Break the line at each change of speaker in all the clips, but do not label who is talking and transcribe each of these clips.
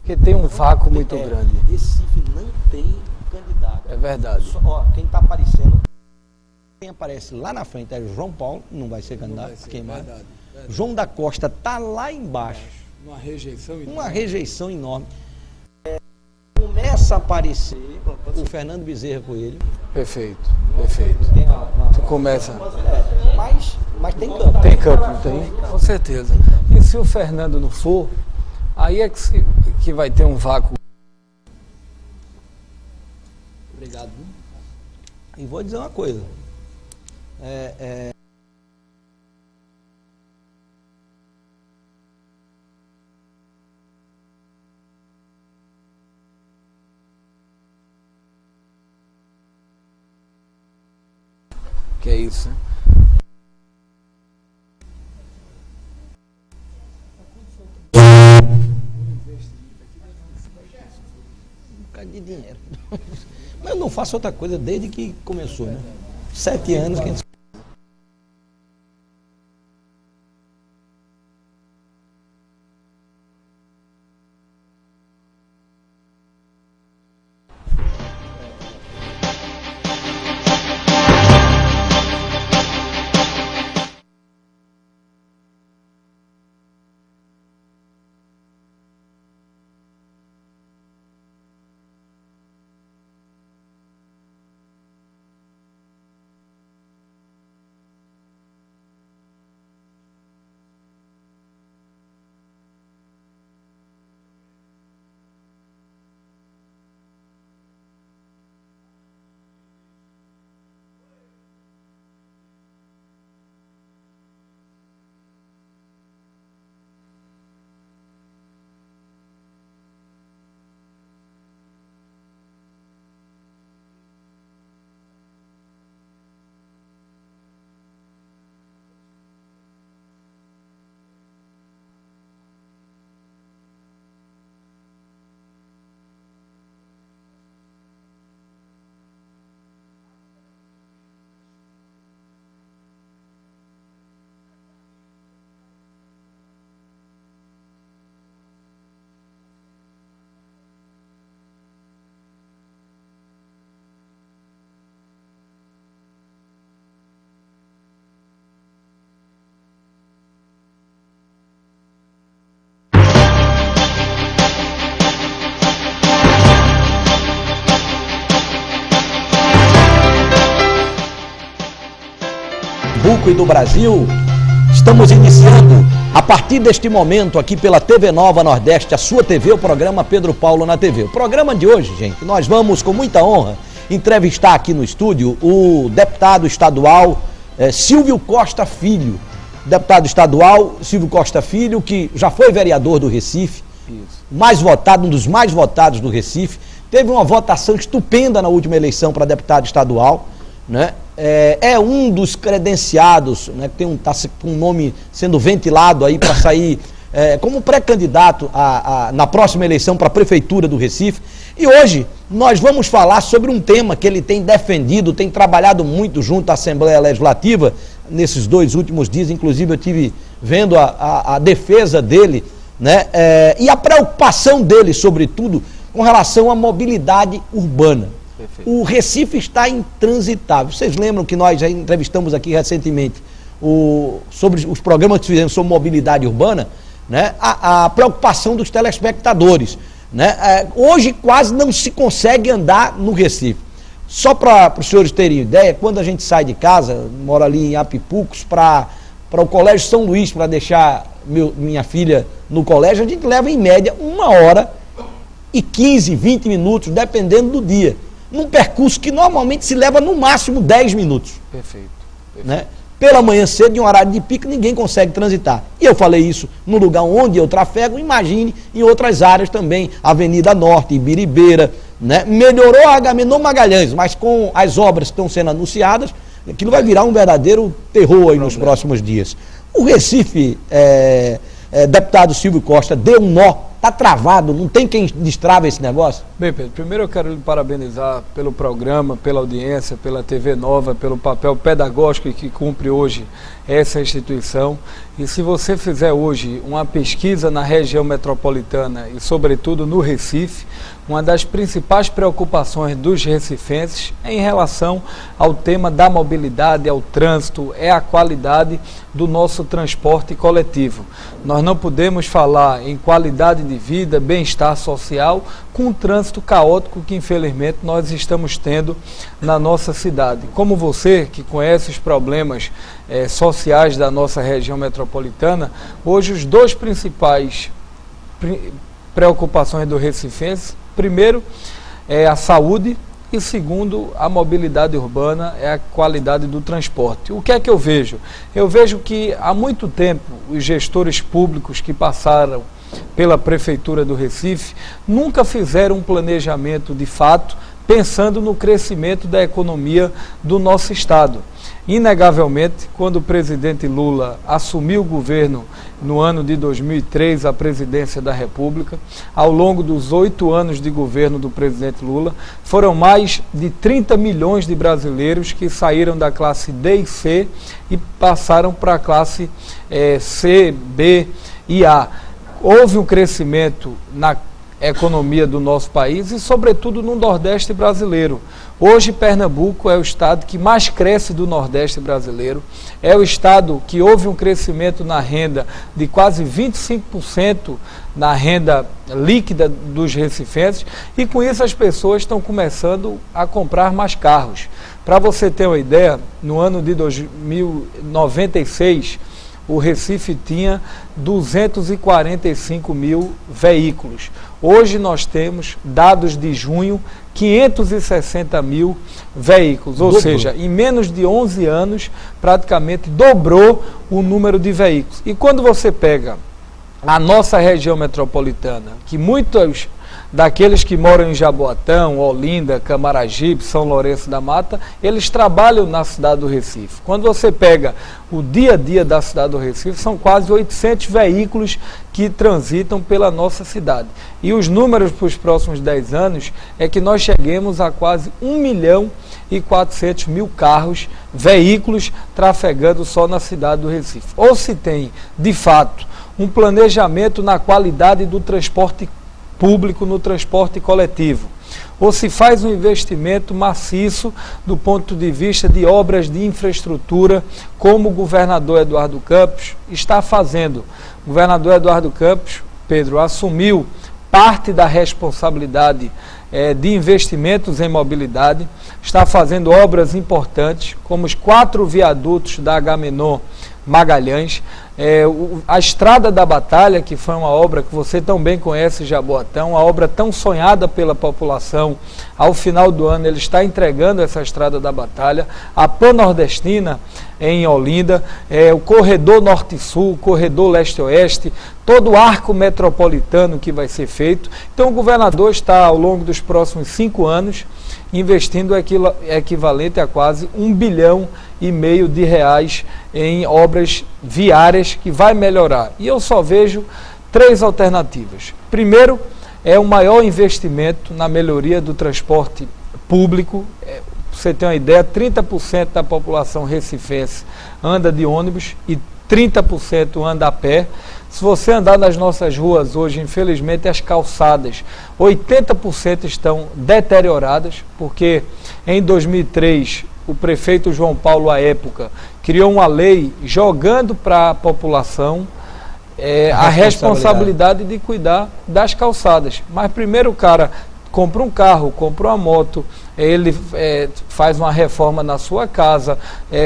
Porque tem um vácuo muito grande.
Recife não tem candidato.
É verdade.
Ó, quem está aparecendo, quem aparece lá na frente é João Paulo, não vai ser candidato, queimado.
Verdade.
João da Costa está lá embaixo.
Uma rejeição enorme.
Uma rejeição enorme. Começa a aparecer o Fernando Bezerra Coelho.
Perfeito. Tu começa.
Mas tem campo.
Tem campo, não tem? Com certeza. E se o Fernando não for, aí é que vai ter um vácuo.
Obrigado. E vou dizer uma coisa.
Que é isso, né?
Um bocado de dinheiro. Mas eu não faço outra coisa desde que começou, né? 7 anos que a gente... E do Brasil, estamos iniciando a partir deste momento aqui pela TV Nova Nordeste, a sua TV, o programa Pedro Paulo na TV. O programa de hoje, gente, nós vamos com muita honra entrevistar aqui no estúdio o deputado estadual Silvio Costa Filho. Deputado estadual Silvio Costa Filho, que já foi vereador do Recife, mais votado, um dos mais votados do Recife, teve uma votação estupenda na última eleição para deputado estadual, né? É um dos credenciados, né, que está com um nome sendo ventilado aí para sair como pré-candidato na próxima eleição para a Prefeitura do Recife. E hoje nós vamos falar sobre um tema que ele tem defendido, tem trabalhado muito junto à Assembleia Legislativa nesses 2 últimos dias. Inclusive eu tive vendo a defesa dele, né, e a preocupação dele, sobretudo, com relação à mobilidade urbana. Perfeito. O Recife está intransitável. Vocês lembram que nós já entrevistamos aqui recentemente sobre os programas que fizemos sobre mobilidade urbana, né? A preocupação dos telespectadores, né? Hoje quase não se consegue andar no Recife. Só para os senhores terem ideia, quando a gente sai de casa, moro ali em Apipucos, para o Colégio São Luís, para deixar minha filha no colégio, a gente leva em média 1h15, 20 minutos, dependendo do dia. Num percurso que normalmente se leva no máximo 10 minutos.
Perfeito.
Né? Pela manhã cedo, em um horário de pico, ninguém consegue transitar. E eu falei isso no lugar onde eu trafego, imagine em outras áreas também, Avenida Norte, Ibiribeira, né? Melhorou a Agamenon Magalhães, mas com as obras que estão sendo anunciadas, aquilo vai virar um verdadeiro terror aí nos próximos dias. O Recife, deputado Silvio Costa, deu um nó tá travado, não tem quem destrava esse negócio?
Bem, Pedro, primeiro eu quero lhe parabenizar pelo programa, pela audiência, pela TV Nova, pelo papel pedagógico que cumpre hoje essa instituição. E se você fizer hoje uma pesquisa na região metropolitana e sobretudo no Recife, uma das principais preocupações dos recifenses em relação ao tema da mobilidade, ao trânsito, é a qualidade do nosso transporte coletivo. Nós não podemos falar em qualidade de vida, bem-estar social, com o trânsito caótico que infelizmente nós estamos tendo na nossa cidade. Como você, que conhece os problemas sociais da nossa região metropolitana, hoje os dois principais preocupações do recifense, primeiro é a saúde e segundo a mobilidade urbana, é a qualidade do transporte. O que é que eu vejo? Eu vejo que há muito tempo os gestores públicos que passaram pela Prefeitura do Recife nunca fizeram um planejamento de fato pensando no crescimento da economia do nosso estado. Inegavelmente, quando o presidente Lula assumiu o governo no ano de 2003, a presidência da República, ao longo dos 8 anos de governo do presidente Lula, foram mais de 30 milhões de brasileiros que saíram da classe D e C e passaram para a classe C, B e A. Houve um crescimento na economia do nosso país e, sobretudo, no Nordeste brasileiro. Hoje, Pernambuco é o estado que mais cresce do Nordeste brasileiro, é o estado que houve um crescimento na renda de quase 25% na renda líquida dos recifenses e, com isso, as pessoas estão começando a comprar mais carros. Para você ter uma ideia, no ano de 2096, o Recife tinha 245 mil veículos. Hoje nós temos, dados de junho, 560 mil veículos. Ou seja, em menos de 11 anos, praticamente dobrou o número de veículos. E quando você pega a nossa região metropolitana, que muitos daqueles que moram em Jaboatão, Olinda, Camaragibe, São Lourenço da Mata, eles trabalham na cidade do Recife. Quando você pega o dia a dia da cidade do Recife, são quase 800 veículos que transitam pela nossa cidade. E os números para os próximos 10 anos é que nós cheguemos a quase 1.400.000 carros, veículos, trafegando só na cidade do Recife. Ou se tem, de fato, um planejamento na qualidade do transporte público, no transporte coletivo, ou se faz um investimento maciço do ponto de vista de obras de infraestrutura, como o governador Eduardo Campos está fazendo. O governador Eduardo Campos, Pedro, assumiu parte da responsabilidade de investimentos em mobilidade, está fazendo obras importantes, como os 4 viadutos da Agamenon Magalhães, a Estrada da Batalha, que foi uma obra que você tão bem conhece, Jaboatão, uma obra tão sonhada pela população. Ao final do ano ele está entregando essa Estrada da Batalha, a Pan-Nordestina em Olinda, o Corredor Norte-Sul, o Corredor Leste-Oeste, todo o arco metropolitano que vai ser feito. Então o governador está, ao longo dos próximos 5 anos, investindo equivalente a quase R$1,5 bilhão de reais em obras viárias que vai melhorar. E eu só vejo 3 alternativas. Primeiro, é o maior investimento na melhoria do transporte público. Pra você ter uma ideia, 30% da população recifense anda de ônibus e 30% anda a pé. Se você andar nas nossas ruas hoje, infelizmente, as calçadas, 80% estão deterioradas, porque em 2003, o prefeito João Paulo, à época, criou uma lei jogando para a população a responsabilidade de cuidar das calçadas. Mas primeiro o cara compra um carro, compra uma moto, ele faz uma reforma na sua casa,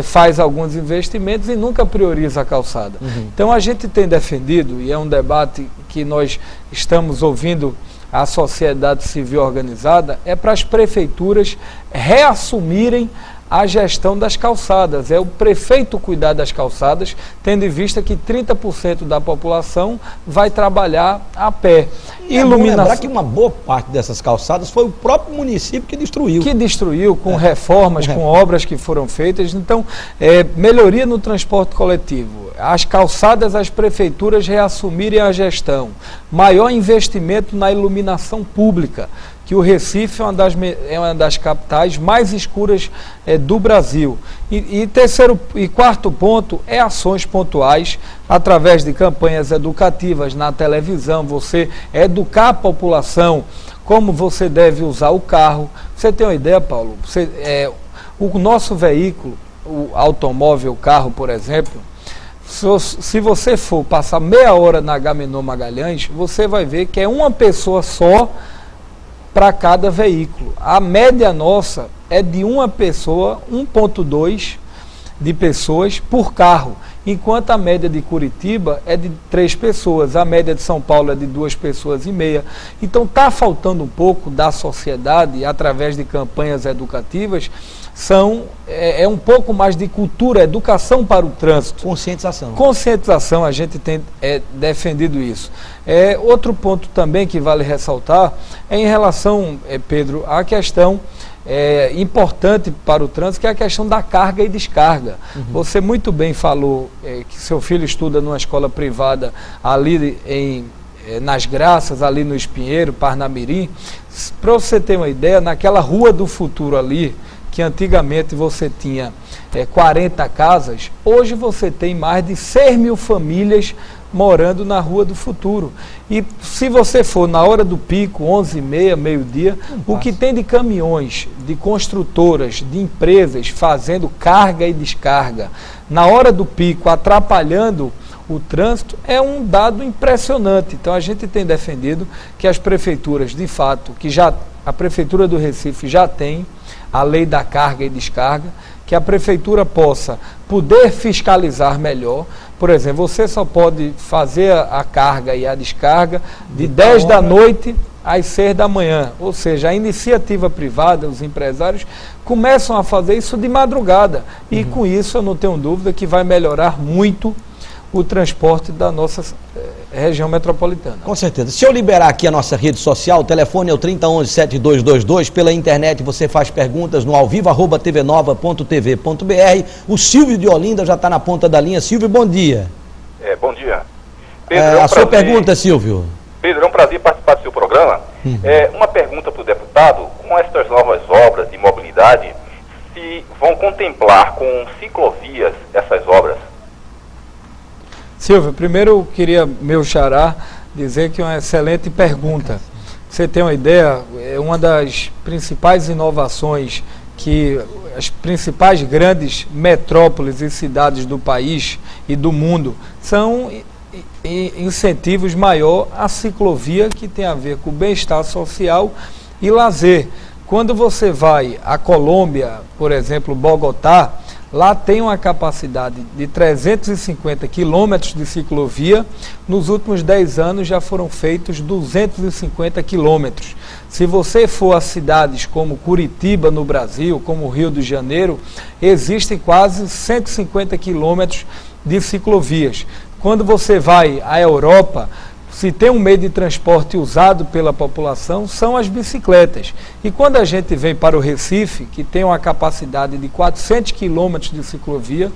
faz alguns investimentos e nunca prioriza a calçada. Então a gente tem defendido, e é um debate que nós estamos ouvindo a sociedade civil organizada, é para as prefeituras reassumirem a gestão das calçadas. É o prefeito cuidar das calçadas, tendo em vista que 30% da população vai trabalhar a pé.
Iluminação. Lembrar que uma boa parte dessas calçadas foi o próprio município que destruiu.
Que destruiu com reformas, com obras que foram feitas. Então, melhoria no transporte coletivo. As calçadas, as prefeituras reassumirem a gestão. Maior investimento na iluminação pública, que o Recife é uma das capitais mais escuras do Brasil. E quarto ponto é ações pontuais, através de campanhas educativas na televisão, você educar a população como você deve usar o carro. Você tem uma ideia, Paulo? O nosso veículo, o automóvel, o carro, por exemplo, se você for passar meia hora na Agamenon Magalhães, você vai ver que é uma pessoa só para cada veículo. A média nossa é de uma pessoa, 1,2 de pessoas por carro, enquanto a média de Curitiba é de 3 pessoas, a média de São Paulo é de 2,5 pessoas. Então está faltando um pouco da sociedade, através de campanhas educativas, é um pouco mais de cultura, educação para o trânsito.
Conscientização.
Conscientização, a gente tem defendido isso. Outro ponto também que vale ressaltar é em relação, Pedro, à questão importante para o trânsito, que é a questão da carga e descarga. Uhum. Você muito bem falou que seu filho estuda numa escola privada ali nas Graças, ali no Espinheiro, Parnamirim. Para você ter uma ideia, naquela Rua do Futuro ali, que antigamente você tinha 40 casas, hoje você tem mais de 6 mil famílias morando na Rua do Futuro. E se você for na hora do pico, 11h30, meio-dia, o que tem de caminhões, de construtoras, de empresas fazendo carga e descarga na hora do pico, atrapalhando o trânsito, é um dado impressionante. Então a gente tem defendido que as prefeituras, de fato, a Prefeitura do Recife já tem a lei da carga e descarga, que a prefeitura possa poder fiscalizar melhor. Por exemplo, você só pode fazer a carga e a descarga de 10 da noite às 6 da manhã. Ou seja, a iniciativa privada, os empresários, começam a fazer isso de madrugada. E com isso eu não tenho dúvida que vai melhorar muito o transporte da nossa região metropolitana.
Com certeza. Se eu liberar aqui a nossa rede social, o telefone é o 3011-7222, pela internet você faz perguntas no alvivo@tvnova.tv.br. O Silvio de Olinda já está na ponta da linha. Silvio, bom dia.
Bom dia. Pedro,
sua pergunta, Silvio.
Pedro, é um prazer participar do seu programa. Uma pergunta para o deputado: com estas novas obras de mobilidade, se vão contemplar com ciclovias essas obras?
Silvio, primeiro eu queria, meu xará, dizer que é uma excelente pergunta. Você tem uma ideia, uma das principais inovações que as principais grandes metrópoles e cidades do país e do mundo são incentivos maior à ciclovia, que tem a ver com o bem-estar social e lazer. Quando você vai à Colômbia, por exemplo, Bogotá, lá tem uma capacidade de 350 quilômetros de ciclovia. Nos últimos 10 anos já foram feitos 250 quilômetros. Se você for a cidades como Curitiba, no Brasil, como Rio de Janeiro, existem quase 150 quilômetros de ciclovias. Quando você vai à Europa, se tem um meio de transporte usado pela população, são as bicicletas. E quando a gente vem para o Recife, que tem uma capacidade de 400 quilômetros de ciclovia,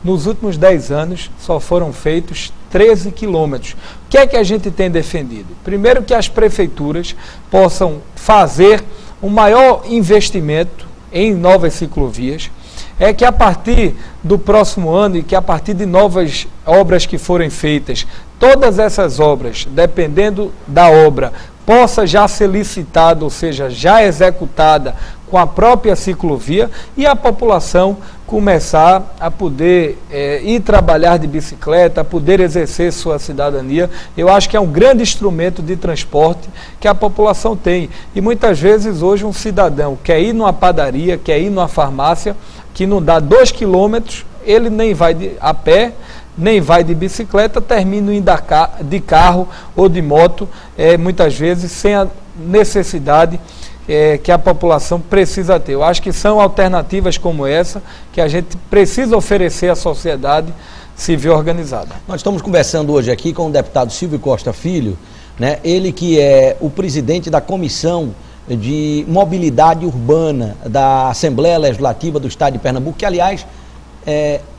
nos últimos 10 anos só foram feitos 13 quilômetros. O que é que a gente tem defendido? Primeiro, que as prefeituras possam fazer um maior investimento em novas ciclovias. É que a partir do próximo ano e que a partir de novas obras que forem feitas, todas essas obras, dependendo da obra, possa já ser licitada, ou seja, já executada com a própria ciclovia, e a população começar a poder ir trabalhar de bicicleta, a poder exercer sua cidadania. Eu acho que é um grande instrumento de transporte que a população tem. E muitas vezes hoje um cidadão quer ir numa padaria, quer ir numa farmácia, que não dá 2 quilômetros, ele nem vai a pé, nem vai de bicicleta, termina indo de carro ou de moto, muitas vezes sem a necessidade que a população precisa ter. Eu acho que são alternativas como essa que a gente precisa oferecer à sociedade civil organizada.
Nós estamos conversando hoje aqui com o deputado Silvio Costa Filho, né? Ele que é o presidente da Comissão de Mobilidade Urbana da Assembleia Legislativa do Estado de Pernambuco, que, aliás,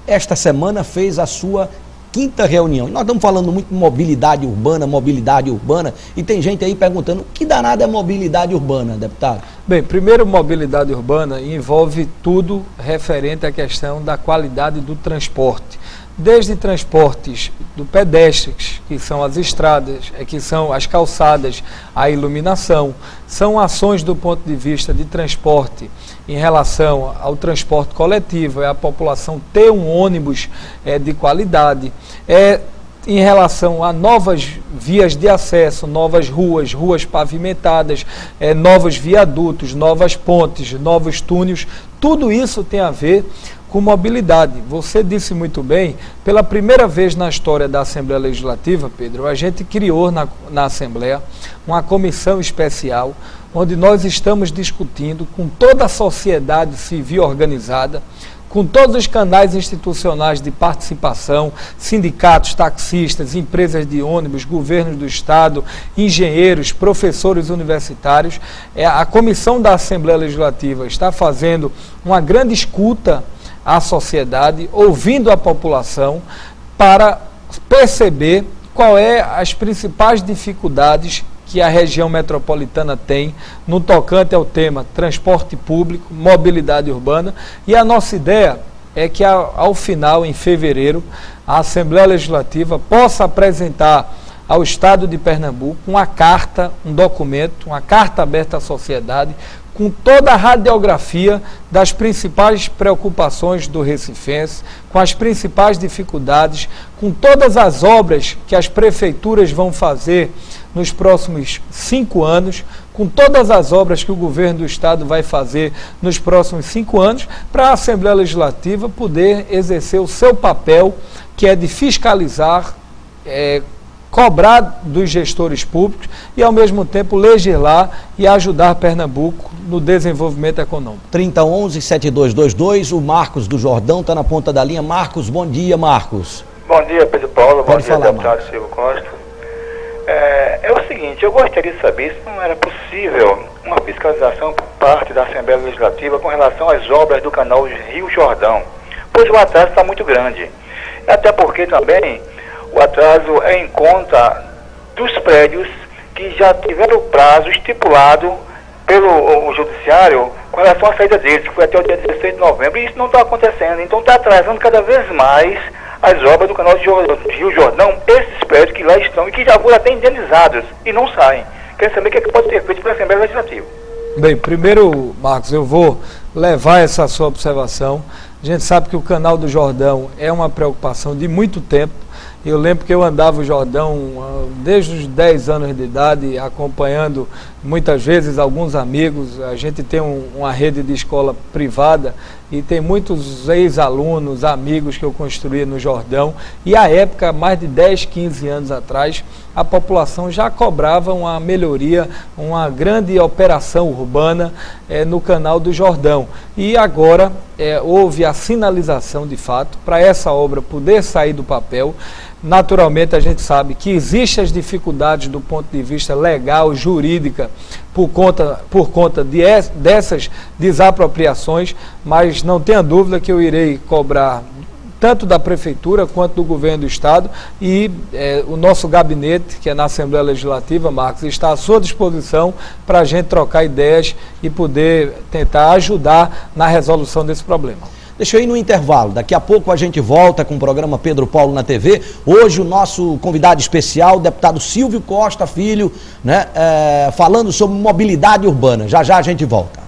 esta semana fez a sua 5ª reunião. Nós estamos falando muito de mobilidade urbana, e tem gente aí perguntando, o que danado é mobilidade urbana, deputado?
Bem, primeiro, mobilidade urbana envolve tudo referente à questão da qualidade do transporte. Desde transportes do pedestres, que são as estradas, que são as calçadas, a iluminação, são ações do ponto de vista de transporte em relação ao transporte coletivo, é a população ter um ônibus de qualidade, em relação a novas vias de acesso, novas ruas pavimentadas, novos viadutos, novas pontes, novos túneis, tudo isso tem a ver com mobilidade. Você disse muito bem, pela primeira vez na história da Assembleia Legislativa, Pedro, a gente criou na Assembleia uma comissão especial, onde nós estamos discutindo com toda a sociedade civil organizada, com todos os canais institucionais de participação, sindicatos, taxistas, empresas de ônibus, governos do Estado, engenheiros, professores universitários. A comissão da Assembleia Legislativa está fazendo uma grande escuta à sociedade, ouvindo a população, para perceber qual é as principais dificuldades que a região metropolitana tem no tocante ao tema transporte público, mobilidade urbana, e a nossa ideia é que ao final, em fevereiro, a Assembleia Legislativa possa apresentar ao Estado de Pernambuco uma carta, um documento, uma carta aberta à sociedade, com toda a radiografia das principais preocupações do recifense, com as principais dificuldades, com todas as obras que as prefeituras vão fazer nos próximos 5 anos, com todas as obras que o governo do Estado vai fazer nos próximos 5 anos, para a Assembleia Legislativa poder exercer o seu papel, que é de fiscalizar, cobrar dos gestores públicos e, ao mesmo tempo, legislar e ajudar Pernambuco no desenvolvimento econômico.
3011-7222, o Marcos do Jordão está na ponta da linha. Marcos, bom dia, Marcos.
Bom dia, Pedro Paulo.
Pode
bom dia,
falar,
deputado Silvio Costa. É o seguinte, eu gostaria de saber se não era possível uma fiscalização por parte da Assembleia Legislativa com relação às obras do canal Rio Jordão, pois o atraso está muito grande. Até porque também o atraso é em conta dos prédios que já tiveram o prazo estipulado pelo Judiciário com relação à saída deles, que foi até o dia 16 de novembro, e isso não está acontecendo. Então está atrasando cada vez mais as obras do canal de Rio Jordão, esses prédios que lá estão e que já foram até indenizados e não saem. Quero saber o que é que pode ser feito pela Assembleia Legislativa.
Bem, primeiro, Marcos, eu vou levar essa sua observação. A gente sabe que o canal do Jordão é uma preocupação de muito tempo. Eu lembro que eu andava o Jordão desde os 10 anos de idade, acompanhando muitas vezes alguns amigos. A gente tem uma rede de escola privada e tem muitos ex-alunos, amigos que eu construí no Jordão. E à época, mais de 10, 15 anos atrás, a população já cobrava uma melhoria, uma grande operação urbana no canal do Jordão. E agora houve a sinalização de fato para essa obra poder sair do papel. Naturalmente, a gente sabe que existem as dificuldades do ponto de vista legal, jurídica, por conta dessas desapropriações, mas não tenha dúvida que eu irei cobrar tanto da Prefeitura quanto do Governo do Estado, e o nosso gabinete, que é na Assembleia Legislativa, Marcos, está à sua disposição para a gente trocar ideias e poder tentar ajudar na resolução desse problema.
Deixa eu ir no intervalo, daqui a pouco a gente volta com o programa Pedro Paulo na TV. Hoje o nosso convidado especial, o deputado Silvio Costa Filho, né, falando sobre mobilidade urbana. Já já a gente volta.